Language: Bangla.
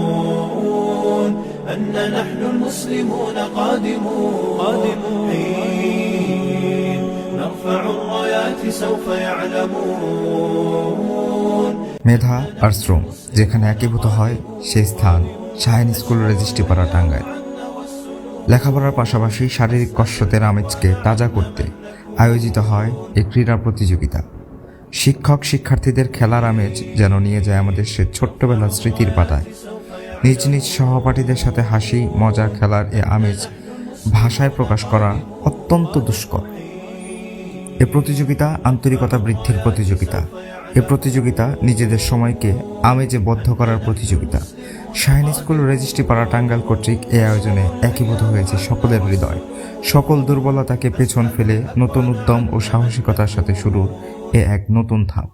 يعلمون أن نحن المسلمون قادمون حين نرفع الرايات سوف يعلمون। মেধা আর শ্রম যেখানে একীভূত হয় সেই স্থান শাহীন স্কুল রেজিস্ট্রিপাড়া, টাঙ্গাইল। লেখাপড়ার পাশাপাশি শারীরিক কসরতের আমেজকে তাজা করতে আয়োজিত হয় এই ক্রীড়া প্রতিযোগিতা। শিক্ষক শিক্ষার্থীদের খেলার আমেজ যেন নিয়ে যায় আমাদের সে ছোট্টবেলার স্মৃতির পাতায়। নিজ নিজ সহপাঠীদের সাথে হাসি মজা খেলার এ আমেজ ভাষায় প্রকাশ করা অত্যন্ত দুষ্কর। এ প্রতিযোগিতা আন্তরিকতা বৃদ্ধির প্রতিযোগিতা। এ প্রতিযোগিতা নিজেদের সময়কে আমেজে বদ্ধ করার প্রতিযোগিতা। শাহীন স্কুল রেজিস্ট্রিপাড়া, টাঙ্গাইল কর্তৃক এই আয়োজনে একীভূত হয়েছে সকলের হৃদয়। সকল দুর্বলতাকে পেছন ফেলে নতুন উদ্যম ও সাহসিকতার সাথে শুরু এ এক নতুন ধাপ।